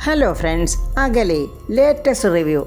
Hello friends, അകലെ latest review.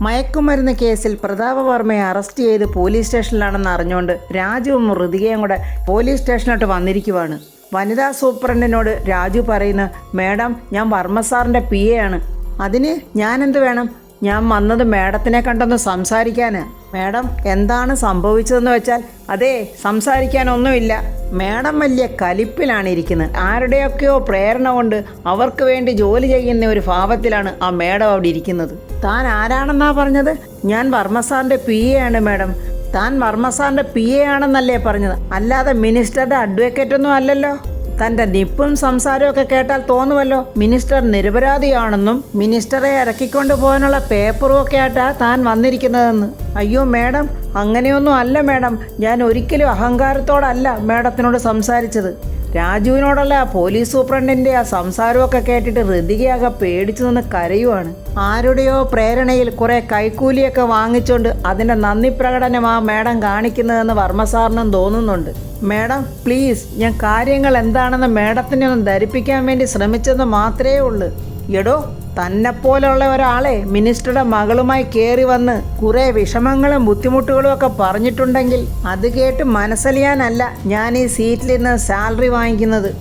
മയക്കുമരുന്ന് കേസിൽ പ്രതാപവർമ്മയെ അറസ്റ്റ് ചെയ്ത് പോലീസ് സ്റ്റേഷനിലാണെന്ന് അറിഞ്ഞുകൊണ്ട് രാജുവും ഋതികയും കൂടെ പോലീസ് സ്റ്റേഷനിലോട്ട് വന്നിരിക്കുവാണ്. വനിതാ സൂപ്രണ്ടിനോട് രാജു പറയുന്നു, മേഡം, ഞാൻ വർമ്മ സാറിൻ്റെ PA ആണ്. അതിന് ഞാനെന്ത് വേണം? ഞാൻ വന്നത് മേഡത്തിനെ കണ്ടൊന്ന് സംസാരിക്കാൻ. മേഡം, എന്താണ് സംഭവിച്ചതെന്ന് വെച്ചാൽ, അതേ, സംസാരിക്കാനൊന്നുമില്ല. മേഡം വലിയ കലിപ്പിലാണ് ഇരിക്കുന്നത്. ആരുടെയൊക്കെയോ പ്രേരണ കൊണ്ട് അവർക്ക് വേണ്ടി ജോലി ചെയ്യുന്ന ഒരു ഭാവത്തിലാണ് ആ മേഡം അവിടെ ഇരിക്കുന്നത്. താൻ ആരാണെന്നാ പറഞ്ഞത്? ഞാൻ വർമ്മ സാറിൻ്റെ PA ആണ് മേഡം. താൻ വർമ്മ സാറിൻ്റെ PA ആണെന്നല്ലേ പറഞ്ഞത്, അല്ലാതെ മിനിസ്റ്ററുടെ അഡ്വക്കേറ്റ് ഒന്നും അല്ലല്ലോ. തൻ്റെ നിപ്പും സംസാരമൊക്കെ കേട്ടാൽ തോന്നുമല്ലോ മിനിസ്റ്റർ നിരപരാധിയാണെന്നും മിനിസ്റ്ററെ ഇറക്കിക്കൊണ്ട് പോകാനുള്ള പേപ്പറും ഒക്കെ ആയിട്ടാണ് താൻ വന്നിരിക്കുന്നതെന്ന്. അയ്യോ മേഡം, അങ്ങനെയൊന്നും അല്ല മേഡം. ഞാൻ ഒരിക്കലും അഹങ്കാരത്തോടല്ല മേഡത്തിനോട് സംസാരിച്ചത്. രാജുവിനോടുള്ള ആ പോലീസ് സൂപ്രണ്ടിൻ്റെ ആ സംസാരമൊക്കെ കേട്ടിട്ട് ഋതികയാകെ പേടിച്ചു നിന്ന് കരയുവാണ്. ആരുടെയോ പ്രേരണയിൽ കുറേ കൈക്കൂലിയൊക്കെ വാങ്ങിച്ചുകൊണ്ട് അതിൻ്റെ നന്ദി പ്രകടനം ആ മേഡം കാണിക്കുന്നതെന്ന് വർമ്മ സാറിനും തോന്നുന്നുണ്ട്. മേഡം പ്ലീസ്, ഞാൻ കാര്യങ്ങൾ എന്താണെന്ന് മേഡത്തിനെ ഒന്ന് ധരിപ്പിക്കാൻ വേണ്ടി ശ്രമിച്ചെന്ന് മാത്രമേ ഉള്ളൂ. എടോ, തന്നെപ്പോലുള്ള ഒരാളെ മിനിസ്റ്ററുടെ മകളുമായി കയറി വന്ന് കുറേ വിഷമങ്ങളും ബുദ്ധിമുട്ടുകളും ഒക്കെ പറഞ്ഞിട്ടുണ്ടെങ്കിൽ അത് കേട്ട് മനസ്സലിയാനല്ല ഞാൻ ഈ സീറ്റിൽ നിന്ന് സാലറി വാങ്ങിക്കുന്നത്.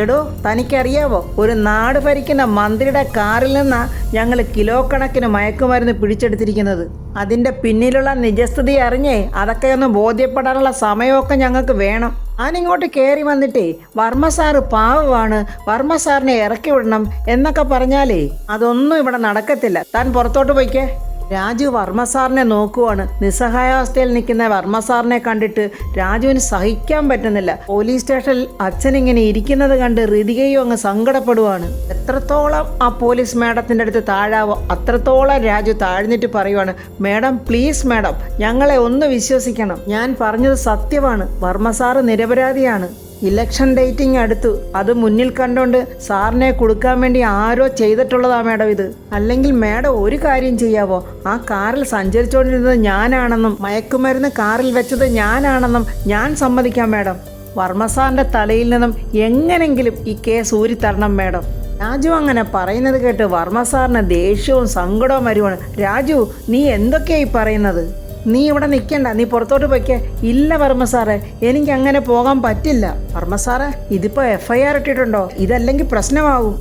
എടോ, തനിക്കറിയാവോ, ഒരു നാട് ഭരിക്കുന്ന മന്ത്രിയുടെ കാറിൽ നിന്നാണ് ഞങ്ങൾ കിലോ കണക്കിന് മയക്കുമരുന്ന് പിടിച്ചെടുത്തിരിക്കുന്നത്. അതിൻ്റെ പിന്നിലുള്ള നിജസ്ഥിതി അറിഞ്ഞേ അതൊക്കെ ഒന്ന് ബോധ്യപ്പെടാനുള്ള സമയമൊക്കെ ഞങ്ങൾക്ക് വേണം. ഞാനിങ്ങോട്ട് കയറി വന്നിട്ടേ വർമ്മ സാറ് പാവമാണ്, വർമ്മ സാറിനെ ഇറക്കി വിടണം എന്നൊക്കെ പറഞ്ഞാലേ അതൊന്നും ഇവിടെ നടക്കത്തില്ല. താൻ പുറത്തോട്ട് പോയിക്കേ. രാജു വർമ്മ സാറിനെ നോക്കുവാണ്. നിസ്സഹായാവസ്ഥയിൽ നിൽക്കുന്ന വർമ്മ സാറിനെ കണ്ടിട്ട് രാജുവിന് സഹിക്കാൻ പറ്റുന്നില്ല. പോലീസ് സ്റ്റേഷനിൽ അച്ഛനിങ്ങനെ ഇരിക്കുന്നത് കണ്ട് ഋതികയും അങ്ങ് സങ്കടപ്പെടുവാണ്. എത്രത്തോളം ആ പോലീസ് മേഡത്തിൻ്റെ അടുത്ത് താഴാവോ അത്രത്തോളം രാജു താഴ്ന്നിട്ട് പറയുവാണ്, മേഡം പ്ലീസ് മേഡം, ഞങ്ങളെ ഒന്ന് വിശ്വസിക്കണം. ഞാൻ പറഞ്ഞത് സത്യമാണ്. വർമ്മ സാറ് നിരപരാധിയാണ്. ഇലക്ഷൻ ഡേറ്റിംഗ് അടുത്തു. അത് മുന്നിൽ കണ്ടുകൊണ്ട് സാറിനെ കൊടുക്കാൻ വേണ്ടി ആരോ ചെയ്തിട്ടുള്ളതാ മേഡം ഇത്. അല്ലെങ്കിൽ മേഡം ഒരു കാര്യം ചെയ്യാവോ, ആ കാറിൽ സഞ്ചരിച്ചുകൊണ്ടിരുന്നത് ഞാനാണെന്നും മയക്കുമരുന്ന് കാറിൽ വെച്ചത് ഞാനാണെന്നും ഞാൻ സമ്മതിക്കാം മേഡം. വർമ്മ സാറിൻ്റെ തലയിൽ നിന്നും എങ്ങനെങ്കിലും ഈ കേസ് ഊരിത്തരണം മേഡം. രാജു അങ്ങനെ പറയുന്നത് കേട്ട് വർമ്മ സാറിന് ദേഷ്യവും സങ്കടവും വരുവാണ്. രാജു, നീ എന്തൊക്കെയായി പറയുന്നത്? നീ ഇവിടെ നിൽക്കണ്ട, നീ പുറത്തോട്ട് പോയിക്കേ. ഇല്ല വർമ്മ സാറേ, എനിക്ക് അങ്ങനെ പോകാൻ പറ്റില്ല. വർമ്മ സാറേ, ഇതിപ്പോൾ FIR ഇട്ടിട്ടുണ്ടോ? ഇതല്ലെങ്കിൽ പ്രശ്നമാകും.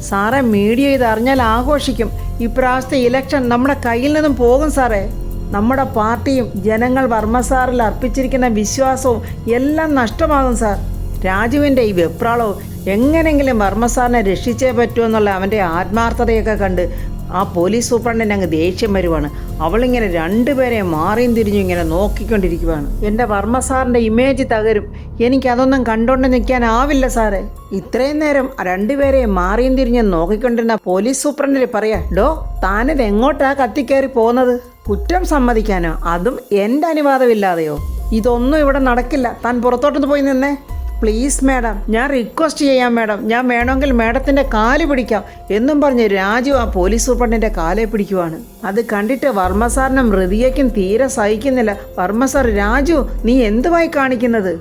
സാറേ, മീഡിയ ഇത് അറിഞ്ഞാൽ ആഘോഷിക്കും. ഇപ്രാവശ്യത്തെ ഇലക്ഷൻ നമ്മുടെ കയ്യിൽ നിന്നും പോകും സാറേ. നമ്മുടെ പാർട്ടിയും ജനങ്ങൾ വർമ്മ സാറിൽ അർപ്പിച്ചിരിക്കുന്ന വിശ്വാസവും എല്ലാം നഷ്ടമാകും സാർ. രാജുവിൻ്റെ ഈ വെപ്രാളവും എങ്ങനെങ്കിലും വർമ്മ സാറിനെ രക്ഷിച്ചേ പറ്റുമെന്നുള്ള അവൻ്റെ ആത്മാർത്ഥതയൊക്കെ കണ്ട് ആ പോലീസ് സൂപ്രണ്ടിന് അങ്ങ് ദേഷ്യം വരുവാണ്. അവളിങ്ങനെ രണ്ടുപേരെ മാറിയും തിരിഞ്ഞും ഇങ്ങനെ നോക്കിക്കൊണ്ടിരിക്കുവാണ്. എൻ്റെ വർമ്മ സാറിൻ്റെ ഇമേജ് തകരും. എനിക്കതൊന്നും കണ്ടോണ്ട് നിൽക്കാനാവില്ല സാറേ. ഇത്രയും നേരം രണ്ടുപേരെ മാറിയും തിരിഞ്ഞും നോക്കിക്കൊണ്ടിരുന്ന പോലീസ് സൂപ്രണ്ടിൽ പറയാ, ഡോ, താനിത് എങ്ങോട്ടാ കത്തിക്കയറി പോകുന്നത്? കുറ്റം സമ്മതിക്കാനോ? അതും എൻ്റെ അനുവാദമില്ലാതെയോ? ഇതൊന്നും ഇവിടെ നടക്കില്ല. താൻ പുറത്തോട്ടൊന്ന് പോയി നിന്നേ. പ്ലീസ് മേഡം, ഞാൻ റിക്വസ്റ്റ് ചെയ്യാം മേഡം. ഞാൻ വേണമെങ്കിൽ മേഡത്തിൻ്റെ കാല് പിടിക്കാം എന്നും പറഞ്ഞ് രാജു ആ പോലീസ് സൂപ്രണ്ടിൻ്റെ കാലെ പിടിക്കുവാണ്. അത് കണ്ടിട്ട് വർമ്മ സാറിനും ഋതികയ്ക്കും തീരെ സഹിക്കുന്നില്ല. വർമ്മ സാർ, രാജു നീ എന്തുമായി കാണിക്കുന്നത്?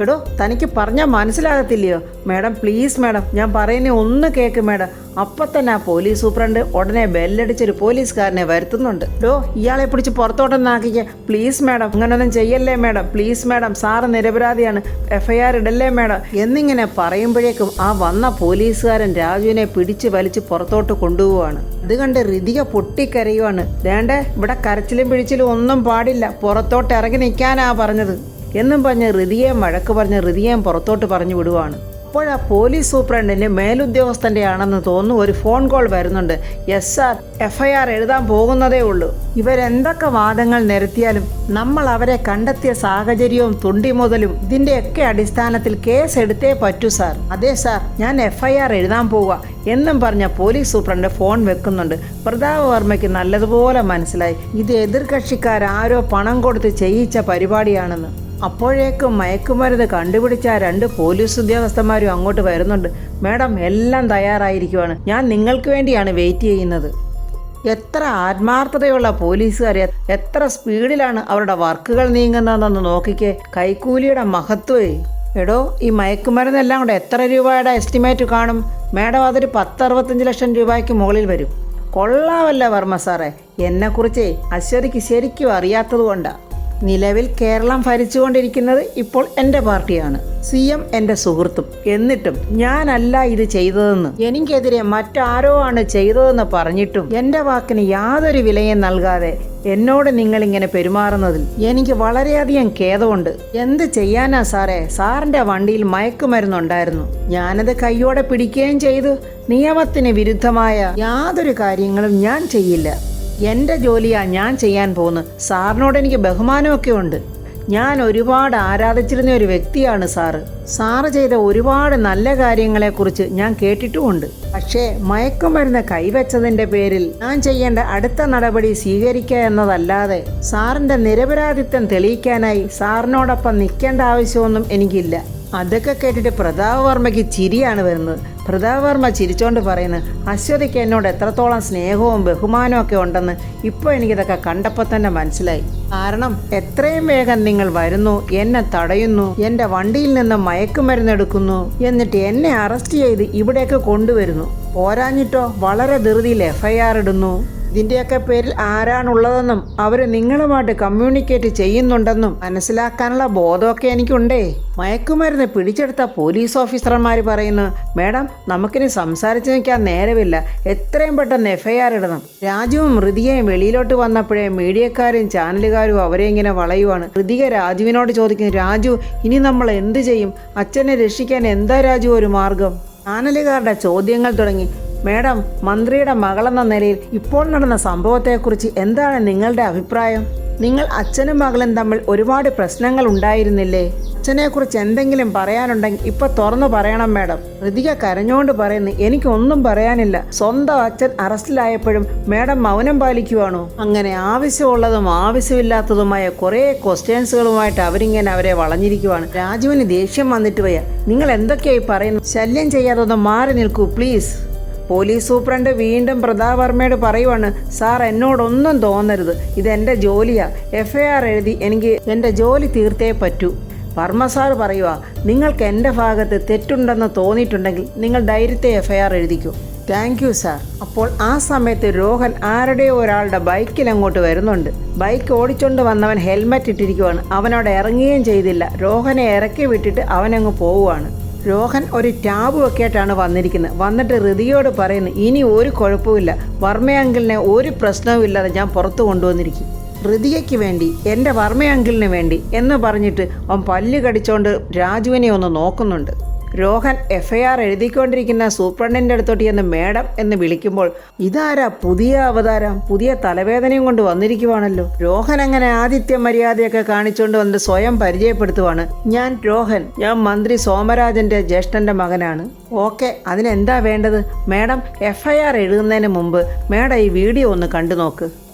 എടോ, തനിക്ക് പറഞ്ഞാൽ മനസ്സിലാകത്തില്ലയോ? മേഡം പ്ലീസ് മേഡം, ഞാൻ പറയുന്നത് ഒന്ന് കേൾക്ക് മേഡം. അപ്പം തന്നെ ആ പോലീസ് സൂപ്രണ്ട് ഉടനെ ബെല്ലടിച്ചൊരു പോലീസുകാരനെ വരുത്തുന്നുണ്ട്. ഡോ, ഇയാളെ പിടിച്ച് പുറത്തോട്ടൊന്നാക്കിക്കുക പ്ലീസ് മേഡം. അങ്ങനൊന്നും ചെയ്യല്ലേ മേഡം, പ്ലീസ് മേഡം, സാറ് നിരപരാധിയാണ്, FIR ഇടല്ലേ മേഡം എന്നിങ്ങനെ പറയുമ്പോഴേക്കും ആ വന്ന പോലീസുകാരൻ രാജുവിനെ പിടിച്ച് വലിച്ച് പുറത്തോട്ട് കൊണ്ടുപോവാണ്. ഇത് കണ്ട് ഋതിക പൊട്ടിക്കരയുവാണ്. വേണ്ടേ, ഇവിടെ കരച്ചിലും പിടിച്ചിലും ഒന്നും പാടില്ല, പുറത്തോട്ട് ഇറങ്ങി നിൽക്കാനാ പറഞ്ഞത് എന്നും പറഞ്ഞ് ഋതികയും വഴക്ക് പറഞ്ഞ് ഋതികയും പുറത്തോട്ട് പറഞ്ഞു വിടുവാണ്. അപ്പോഴാ പോലീസ് സൂപ്രണ്ടിന് മേലുദ്യോഗസ്ഥൻ്റെ ആണെന്ന് തോന്നുന്നു ഒരു ഫോൺ കോൾ വരുന്നുണ്ട്. യെസ് സാർ, FIR എഴുതാൻ പോകുന്നതേ ഉള്ളൂ. ഇവരെന്തൊക്കെ വാദങ്ങൾ നിരത്തിയാലും നമ്മൾ അവരെ കണ്ടെത്തിയ സാഹചര്യവും തുണ്ടി മുതലും ഇതിൻ്റെയൊക്കെ അടിസ്ഥാനത്തിൽ കേസ് എടുത്തേ പറ്റൂ സാർ. അതെ സാർ, ഞാൻ FIR എഴുതാൻ പോവുക എന്നും പറഞ്ഞ പോലീസ് സൂപ്രണ്ട് ഫോൺ വെക്കുന്നുണ്ട്. പ്രതാപവർമ്മയ്ക്ക് നല്ലതുപോലെ മനസ്സിലായി ഇത് എതിർകക്ഷിക്കാരോ പണം കൊടുത്ത് ചെയ്യിച്ച പരിപാടിയാണെന്ന്. അപ്പോഴേക്കും മയക്കുമരുന്ന് കണ്ടുപിടിച്ച 2 പോലീസ് ഉദ്യോഗസ്ഥന്മാരും അങ്ങോട്ട് വരുന്നുണ്ട്. മേഡം, എല്ലാം തയ്യാറായിരിക്കുവാണ്. ഞാൻ നിങ്ങൾക്ക് വേണ്ടിയാണ് വെയിറ്റ് ചെയ്യുന്നത്. എത്ര ആത്മാർത്ഥതയുള്ള പോലീസുകാർ, എത്ര സ്പീഡിലാണ് അവരുടെ വർക്കുകൾ നീങ്ങുന്നതെന്ന് നോക്കിക്കേ. കൈക്കൂലിയുടെ മഹത്വമേ. എടോ, ഈ മയക്കുമരുന്നെല്ലാം കൂടെ എത്ര രൂപയുടെ എസ്റ്റിമേറ്റ് കാണും? മേഡം, അതൊരു 10-65 ലക്ഷം രൂപയ്ക്ക് മുകളിൽ വരും. കൊള്ളാമല്ല വർമ്മ സാറേ, എന്നെക്കുറിച്ച് അശ്വതിക്ക് ശരിക്കും അറിയാത്തത് കൊണ്ടാണ്. നിലവിൽ കേരളം ഭരിച്ചുകൊണ്ടിരിക്കുന്നത് ഇപ്പോൾ എൻ്റെ പാർട്ടിയാണ്. CM എൻ്റെ സുഹൃത്തും. എന്നിട്ടും ഞാനല്ല ഇത് ചെയ്തതെന്ന്, എനിക്കെതിരെ മറ്റാരോ ആണ് ചെയ്തതെന്ന് പറഞ്ഞിട്ടും എൻ്റെ വാക്കിന് യാതൊരു വിലയും നൽകാതെ എന്നോട് നിങ്ങളിങ്ങനെ പെരുമാറുന്നതിൽ എനിക്ക് വളരെയധികം ഖേദമുണ്ട്. എന്ത് ചെയ്യാനാ സാറേ, സാറിൻ്റെ വണ്ടിയിൽ മയക്കുമരുന്നുണ്ടായിരുന്നു. ഞാനത് കയ്യോടെ പിടിക്കുകയും ചെയ്തു. നിയമത്തിന് വിരുദ്ധമായ യാതൊരു കാര്യങ്ങളും ഞാൻ ചെയ്യില്ല. എൻ്റെ ജോലിയാണ് ഞാൻ ചെയ്യാൻ പോകുന്നത്. സാറിനോട് എനിക്ക് ബഹുമാനമൊക്കെ ഉണ്ട്. ഞാൻ ഒരുപാട് ആരാധിച്ചിരുന്ന ഒരു വ്യക്തിയാണ് സാറ്. സാറ് ചെയ്ത ഒരുപാട് നല്ല കാര്യങ്ങളെക്കുറിച്ച് ഞാൻ കേട്ടിട്ടുമുണ്ട്. പക്ഷേ മയക്കുമരുന്ന് കൈവച്ചതിൻ്റെ പേരിൽ ഞാൻ ചെയ്യേണ്ട അടുത്ത നടപടി സ്വീകരിക്കുക എന്നതല്ലാതെ സാറിൻ്റെ നിരപരാധിത്വം തെളിയിക്കാനായി സാറിനോടൊപ്പം നിൽക്കേണ്ട ആവശ്യമൊന്നും എനിക്കില്ല. അതൊക്കെ കേട്ടിട്ട് പ്രതാപ് വർമ്മയ്ക്ക് ചിരിയാണ് വരുന്നത്. പ്രതാപ് വർമ്മ ചിരിച്ചോണ്ട് പറയുന്നത്, അശ്വതിക്ക് എന്നോട് എത്രത്തോളം സ്നേഹവും ബഹുമാനവും ഒക്കെ ഉണ്ടെന്ന് ഇപ്പോൾ എനിക്കിതൊക്കെ കണ്ടപ്പോൾ തന്നെ മനസ്സിലായി. കാരണം എത്രയും വേഗം നിങ്ങൾ വരുന്നു, എന്നെ തടയുന്നു, എൻ്റെ വണ്ടിയിൽ നിന്ന് മയക്കുമരുന്നെടുക്കുന്നു, എന്നിട്ട് എന്നെ അറസ്റ്റ് ചെയ്ത് ഇവിടേക്ക് കൊണ്ടുവരുന്നു. പോരാഞ്ഞിട്ടോ വളരെ ധൃതിയിൽ FIR ഇടുന്നു. ഇതിൻ്റെയൊക്കെ പേരിൽ ആരാണുള്ളതെന്നും അവർ നിങ്ങളുമായിട്ട് കമ്മ്യൂണിക്കേറ്റ് ചെയ്യുന്നുണ്ടെന്നും മനസ്സിലാക്കാനുള്ള ബോധമൊക്കെ എനിക്കുണ്ടേ. മയക്കുമരുന്ന് പിടിച്ചെടുത്ത പോലീസ് ഓഫീസർമാർ പറയുന്നു, മേഡം, നമുക്കിനി സംസാരിച്ച് നിൽക്കാൻ നേരമില്ല, എത്രയും പെട്ടെന്ന് FIR ഇടണം. രാജുവും ഋതികയും വെളിയിലോട്ട് വന്നപ്പോഴേ മീഡിയക്കാരും ചാനലുകാരും അവരെ ഇങ്ങനെ വളയുവാണ്. ഋതിക രാജുവിനോട് ചോദിക്കുന്നു, രാജു, ഇനി നമ്മൾ എന്ത് ചെയ്യും? അച്ഛനെ രക്ഷിക്കാൻ എന്താ രാജു ഒരു മാർഗം? ചാനലുകാരുടെ ചോദ്യങ്ങൾ തുടങ്ങി. മേഡം, മന്ത്രിയുടെ മകളെന്ന നിലയിൽ ഇപ്പോൾ നടന്ന സംഭവത്തെക്കുറിച്ച് എന്താണ് നിങ്ങളുടെ അഭിപ്രായം? നിങ്ങൾ അച്ഛനും മകളും തമ്മിൽ ഒരുപാട് പ്രശ്നങ്ങൾ ഉണ്ടായിരുന്നില്ലേ? അച്ഛനെക്കുറിച്ച് എന്തെങ്കിലും പറയാനുണ്ടെങ്കിൽ ഇപ്പം തുറന്നു പറയണം മേഡം. ഋതിക കരഞ്ഞുകൊണ്ട് പറയുന്നു, എനിക്കൊന്നും പറയാനില്ല. സ്വന്തം അച്ഛൻ അറസ്റ്റിലായപ്പോഴും മേഡം മൗനം പാലിക്കുവാണോ? അങ്ങനെ ആവശ്യമുള്ളതും ആവശ്യമില്ലാത്തതുമായ കുറേ ക്വസ്റ്റ്യൻസുകളുമായിട്ട് അവരിങ്ങനെ അവരെ വളഞ്ഞിരിക്കുവാണ്. രാജുവിന് ദേഷ്യം വന്നിട്ട് വയ്യ. നിങ്ങൾ എന്തൊക്കെയായി പറയുന്നു? ശല്യം ചെയ്യാതെ ഒന്ന് മാറി നിൽക്കൂ പ്ലീസ്. പോലീസ് സൂപ്രണ്ട് വീണ്ടും പ്രതാപ് വർമ്മയോട് പറയുവാണ്, സാർ, എന്നോടൊന്നും തോന്നരുത്, ഇതെൻ്റെ ജോലിയാണ്. FIR എഴുതി എനിക്ക് എൻ്റെ ജോലി തീർത്തേ പറ്റൂ. വർമ്മ സാർ പറയുക, നിങ്ങൾക്ക് എൻ്റെ ഭാഗത്ത് തെറ്റുണ്ടെന്ന് തോന്നിയിട്ടുണ്ടെങ്കിൽ നിങ്ങൾ ധൈര്യത്തെ FIR എഴുതിക്കൂ. Thank you sir. അപ്പോൾ ആ സമയത്ത് രോഹൻ ആരുടെയോ ഒരാളുടെ ബൈക്കിൽ അങ്ങോട്ട് വരുന്നുണ്ട്. ബൈക്ക് ഓടിച്ചുകൊണ്ട് വന്നവൻ ഹെൽമെറ്റ് ഇട്ടിരിക്കുവാണ്. അവനോട് ഇറങ്ങുകയും ചെയ്തില്ല. രോഹനെ ഇറക്കി വിട്ടിട്ട് അവനങ്ങ് പോവുകയാണ്. രോഹൻ ഒരു ടാബ് ഒക്കെ ആയിട്ടാണ് വന്നിരിക്കുന്നത്. വന്നിട്ട് ഋതികയോട് പറയുന്നു, ഇനി ഒരു കുഴപ്പമില്ല, വർമ്മ അങ്കിളിനെ ഒരു പ്രശ്നവും ഇല്ലാതെ ഞാൻ പുറത്തു കൊണ്ടുവന്നിരിക്കും. ഋതികയ്ക്ക് വേണ്ടി, എൻ്റെ വർമ്മ അങ്കിളിന് വേണ്ടി എന്ന് പറഞ്ഞിട്ട് അവൻ പല്ല് കടിച്ചോണ്ട് രാജുവിനെ ഒന്ന് നോക്കുന്നുണ്ട്. രോഹൻ FIR എഴുതിക്കൊണ്ടിരിക്കുന്ന സൂപ്രണ്ടിൻ്റെ അടുത്തോട്ട് ചെന്ന് മേഡം എന്ന് വിളിക്കുമ്പോൾ, ഇതാരാ പുതിയ അവതാരം, പുതിയ തലവേദനയും കൊണ്ട് വന്നിരിക്കുവാണല്ലോ. രോഹൻ അങ്ങനെ ആതിഥ്യ മര്യാദയൊക്കെ കാണിച്ചുകൊണ്ട് വന്ന് സ്വയം പരിചയപ്പെടുത്തുവാണ്. ഞാൻ രോഹൻ, ഞാൻ മന്ത്രി സോമരാജൻ്റെ ജ്യേഷ്ഠൻ്റെ മകനാണ്. ഓക്കെ, അതിനെന്താ വേണ്ടത്? മേഡം, FIR എഴുതുന്നതിന് മുമ്പ് മേഡം ഈ വീഡിയോ ഒന്ന് കണ്ടു നോക്ക്.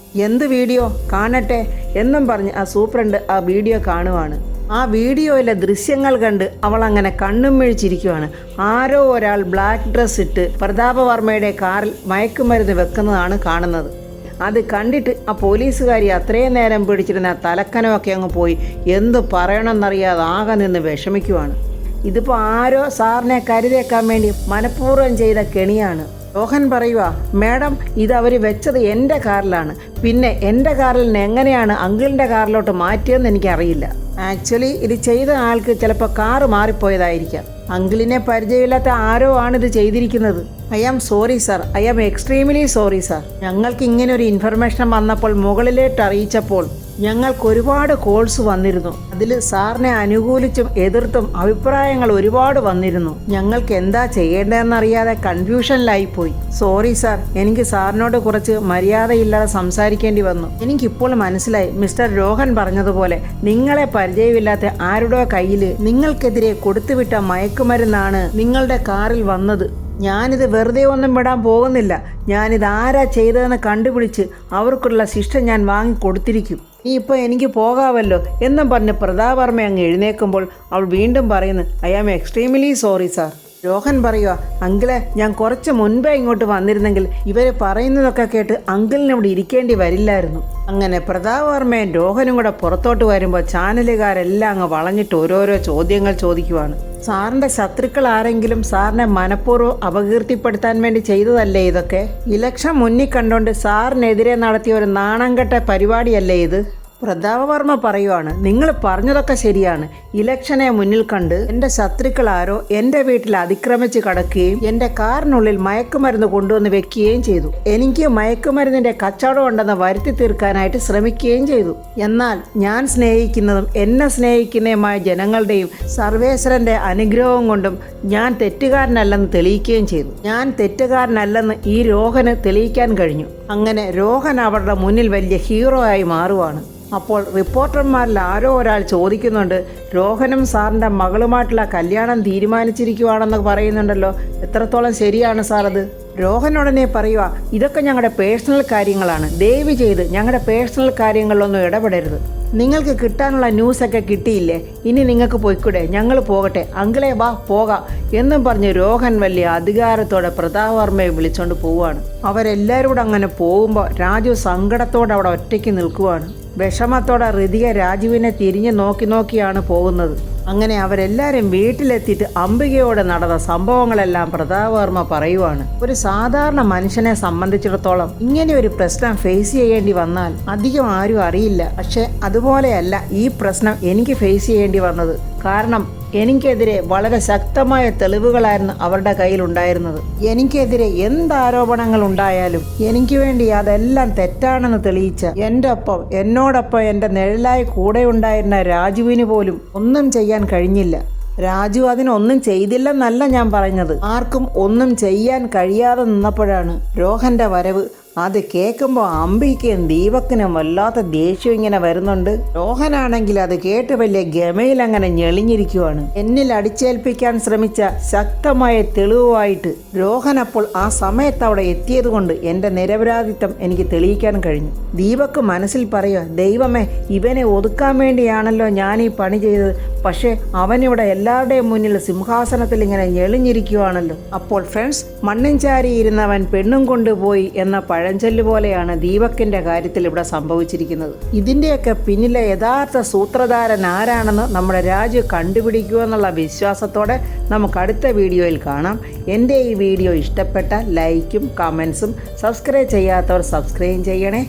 എന്ത് വീഡിയോ? കാണട്ടെ എന്നും പറഞ്ഞ് ആ സൂപ്രണ്ട് ആ വീഡിയോ കാണുവാണ്. ആ വീഡിയോയിലെ ദൃശ്യങ്ങൾ കണ്ട് അവൾ അങ്ങനെ കണ്ണും മിഴിച്ചിരിക്കുകയാണ്. ആരോ ഒരാൾ ബ്ലാക്ക് ഡ്രസ് ഇട്ട് പ്രതാപ വർമ്മയുടെ കാറിൽ മയക്കുമരുന്ന് വെക്കുന്നതാണ് കാണുന്നത്. അത് കണ്ടിട്ട് ആ പോലീസുകാരി അത്രയും നേരം പിടിച്ചിരുന്ന തലക്കനമൊക്കെ അങ്ങ് പോയി എന്ത് പറയണമെന്നറിയാതെ ആകെ നിന്ന് വിഷമിക്കുവാണ്. ഇതിപ്പോൾ ആരോ സാറിനെ കരുതേക്കാൻ വേണ്ടി മനഃപൂർവ്വം ചെയ്ത കെണിയാണ്. രോഹൻ പറയുക, മേഡം, ഇത് അവർ വെച്ചത് എൻ്റെ കാറിലാണ്. പിന്നെ എൻ്റെ കാറിൽ നിന്ന് എങ്ങനെയാണ് അങ്കിളിൻ്റെ കാറിലോട്ട് മാറ്റിയതെന്ന് എനിക്കറിയില്ല. ആക്ച്വലി ഇത് ചെയ്ത ആൾക്ക് ചിലപ്പോൾ കാറ് മാറിപ്പോയതായിരിക്കാം. അങ്കിളിനെ പരിചയമില്ലാത്ത ആരോ ആണിത് ചെയ്തിരിക്കുന്നത്. I am sorry sir, I am extremely sorry sir. ഞങ്ങൾക്ക് ഇങ്ങനെ ഒരു ഇൻഫർമേഷൻ വന്നപ്പോൾ മുകളിലേട്ട് അറിയിച്ചപ്പോൾ ഞങ്ങൾക്ക് ഒരുപാട് കോൾസ് വന്നിരുന്നു. അതിൽ സാറിനെ അനുകൂലിച്ചും എതിർത്തും അഭിപ്രായങ്ങൾ ഒരുപാട് വന്നിരുന്നു. ഞങ്ങൾക്ക് എന്താ ചെയ്യേണ്ടതെന്നറിയാതെ കൺഫ്യൂഷനിലായിപ്പോയി. സോറി സാർ, എനിക്ക് സാറിനോട് കുറച്ച് മര്യാദയില്ലാതെ സംസാരിക്കേണ്ടി വന്നു. എനിക്കിപ്പോൾ മനസ്സിലായി, മിസ്റ്റർ രോഹൻ പറഞ്ഞതുപോലെ നിങ്ങളെ പരിചയമില്ലാത്ത ആരുടെ കയ്യിൽ നിങ്ങൾക്കെതിരെ കൊടുത്തുവിട്ട മയക്കുമരുന്നാണ് നിങ്ങളുടെ കാറിൽ വന്നത്. ഞാനിത് വെറുതെ ഒന്നും വിടാൻ പോകുന്നില്ല. ഞാനിത് ആരാ ചെയ്തതെന്ന് കണ്ടുപിടിച്ച് അവർക്കുള്ള ശിക്ഷ ഞാൻ വാങ്ങിക്കൊടുത്തിരിക്കും. നീ ഇപ്പോൾ എനിക്ക് പോകാമല്ലോ എന്നും പറഞ്ഞ് പ്രതാപ് വർമ്മ അങ്ങ് എഴുന്നേൽക്കുമ്പോൾ അവൾ വീണ്ടും പറയുന്നു, I am extremely sorry sir. Rohan പറയുക, അങ്കിളെ ഞാൻ കുറച്ച് മുൻപേ ഇങ്ങോട്ട് വന്നിരുന്നെങ്കിൽ ഇവർ പറയുന്നതൊക്കെ കേട്ട് അങ്കിളിന് ഇവിടെ ഇരിക്കേണ്ടി വരില്ലായിരുന്നു. അങ്ങനെ പ്രതാപവർമ്മയും രോഹനും കൂടെ പുറത്തോട്ട് വരുമ്പോൾ ചാനലുകാരെല്ലാം അങ്ങ് വളഞ്ഞിട്ട് ഓരോരോ ചോദ്യങ്ങൾ ചോദിക്കുവാണ്. സാറിൻ്റെ ശത്രുക്കൾ ആരെങ്കിലും സാറിനെ മനഃപൂർവ്വം അപകീർത്തിപ്പെടുത്താൻ വേണ്ടി ചെയ്തതല്ലേ ഇതൊക്കെ? ഇലക്ഷൻ മുന്നിൽ കണ്ടുകൊണ്ട് സാറിനെതിരെ നടത്തിയ ഒരു നാണംകെട്ട പരിപാടിയല്ലേ ഇത്? പ്രതാപവർമ്മ പറയുവാണ്, നിങ്ങൾ പറഞ്ഞതൊക്കെ ശരിയാണ്. ഇലക്ഷനെ മുന്നിൽ കണ്ട് എൻ്റെ ശത്രുക്കൾ ആരോ എൻ്റെ വീട്ടിൽ അതിക്രമിച്ച് കടക്കുകയും എൻ്റെ കാറിനുള്ളിൽ മയക്കുമരുന്ന് കൊണ്ടുവന്ന് വെക്കുകയും ചെയ്തു. എനിക്ക് മയക്കുമരുന്നിൻ്റെ കച്ചവടം ഉണ്ടെന്ന് വരുത്തി തീർക്കാനായിട്ട് ശ്രമിക്കുകയും ചെയ്തു. എന്നാൽ ഞാൻ സ്നേഹിക്കുന്നതും എന്നെ സ്നേഹിക്കുന്നതുമായ ജനങ്ങളുടെയും സർവേശ്വരൻ്റെ അനുഗ്രഹവും കൊണ്ടും ഞാൻ തെറ്റുകാരനല്ലെന്ന് തെളിയിക്കുകയും ചെയ്തു. ഞാൻ തെറ്റുകാരനല്ലെന്ന് ഈ രോഹന് തെളിയിക്കാൻ കഴിഞ്ഞു. അങ്ങനെ രോഹൻ അവരുടെ മുന്നിൽ വലിയ ഹീറോ ആയി മാറുവാണ്. അപ്പോൾ റിപ്പോർട്ടർമാരിൽ ആരോ ഒരാൾ ചോദിക്കുന്നുണ്ട്, രോഹനും സാറിൻ്റെ മകളുമായിട്ടുള്ള കല്യാണം തീരുമാനിച്ചിരിക്കുവാണെന്ന് പറയുന്നുണ്ടല്ലോ, എത്രത്തോളം ശരിയാണ് സാർ അത്? രോഹൻ ഉടനെ പറയുക, ഇതൊക്കെ ഞങ്ങളുടെ പേഴ്സണൽ കാര്യങ്ങളാണ്, ദയവ് ചെയ്ത് ഞങ്ങളുടെ പേഴ്സണൽ കാര്യങ്ങളിലൊന്നും ഇടപെടരുത്. നിങ്ങൾക്ക് കിട്ടാനുള്ള ന്യൂസൊക്കെ കിട്ടിയില്ലേ, ഇനി നിങ്ങൾക്ക് പോയിക്കൂടെ, ഞങ്ങൾ പോകട്ടെ, അങ്കിളെ വാ പോകാം എന്നും പറഞ്ഞ് രോഹൻ വലിയ അധികാരത്തോടെ പ്രതാപവർമ്മയെ വിളിച്ചോണ്ട് പോവുകയാണ്. അവരെല്ലാവരും കൂടെ അങ്ങനെ പോകുമ്പോൾ രാജു സങ്കടത്തോടെ അവിടെ ഒറ്റയ്ക്ക് നിൽക്കുവാണ്. വിഷമത്തോടെ ഋതിക രാജുവിനെ തിരിഞ്ഞ് നോക്കിയാണ് പോകുന്നത്. അങ്ങനെ അവരെല്ലാവരും വീട്ടിലെത്തിയിട്ട് അംബികയോട് നടന്ന സംഭവങ്ങളെല്ലാം പ്രതാപവർമ്മ പറയുവാണ്. ഒരു സാധാരണ മനുഷ്യനെ സംബന്ധിച്ചിടത്തോളം ഇങ്ങനെ ഒരു പ്രശ്നം ഫേസ് ചെയ്യേണ്ടി വന്നാൽ അധികം ആരും അറിയില്ല. പക്ഷെ അതുപോലെയല്ല ഈ പ്രശ്നം എനിക്ക് ഫേസ് ചെയ്യേണ്ടി വന്നത്. കാരണം എനിക്കെതിരെ വളരെ ശക്തമായ തെളിവുകളായിരുന്നു അവരുടെ കയ്യിലുണ്ടായിരുന്നത്. എനിക്കെതിരെ എന്ത് ആരോപണങ്ങൾ ഉണ്ടായാലും എനിക്ക് വേണ്ടി അതെല്ലാം തെറ്റാണെന്ന് തെളിയിച്ച എന്നോടൊപ്പം എൻ്റെ നിഴലായി കൂടെ ഉണ്ടായിരുന്ന രാജുവിന് പോലും ഒന്നും ചെയ്യാൻ കഴിഞ്ഞില്ല. രാജു അതിനൊന്നും ചെയ്തില്ലെന്നല്ല ഞാൻ പറഞ്ഞത്. ആർക്കും ഒന്നും ചെയ്യാൻ കഴിയാതെ നിന്നപ്പോഴാണ് രോഹന്റെ വരവ്. അത് കേൾക്കുമ്പോൾ അംബിക്കും ദീപക്കിനും വല്ലാത്ത ദേഷ്യം ഇങ്ങനെ വരുന്നുണ്ട്. രോഹനാണെങ്കിൽ അത് കേട്ട് വലിയ ഗമയിൽ അങ്ങനെ ഞെളിഞ്ഞിരിക്കുവാണ്. എന്നിൽ അടിച്ചേൽപ്പിക്കാൻ ശ്രമിച്ച ശക്തമായ തെളിവുമായിട്ട് രോഹൻ അപ്പോൾ ആ സമയത്ത് അവിടെ എത്തിയത് കൊണ്ട് എൻ്റെ നിരപരാധിത്വം എനിക്ക് തെളിയിക്കാൻ കഴിഞ്ഞു. ദീപക്ക് മനസ്സിൽ പറയുക, ദൈവമേ, ഇവനെ ഒതുക്കാൻ വേണ്ടിയാണല്ലോ ഞാൻ ഈ പണി ചെയ്തത്. പക്ഷേ അവനിവിടെ എല്ലാവരുടെയും മുന്നിൽ സിംഹാസനത്തിൽ ഇങ്ങനെ ഞെളിഞ്ഞിരിക്കുവാണല്ലോ. അപ്പോൾ ഫ്രണ്ട്സ്, മണ്ണും ചാരി ഇരുന്നവൻ പെണ്ണും കൊണ്ടുപോയി എന്ന പഴഞ്ചൊല്ല് പോലെയാണ് ദീപക്കിൻ്റെ കാര്യത്തിൽ ഇവിടെ സംഭവിച്ചിരിക്കുന്നത്. ഇതിൻ്റെയൊക്കെ പിന്നിലെ യഥാർത്ഥ സൂത്രധാരൻ ആരാണെന്ന് നമ്മുടെ രാജു കണ്ടുപിടിക്കുമെന്നുള്ള വിശ്വാസത്തോടെ നമുക്ക് അടുത്ത വീഡിയോയിൽ കാണാം. എൻ്റെ ഈ വീഡിയോ ഇഷ്ടപ്പെട്ട ലൈക്കും കമൻസും, സബ്സ്ക്രൈബ് ചെയ്യാത്തവർ സബ്സ്ക്രൈബ് ചെയ്യണേ.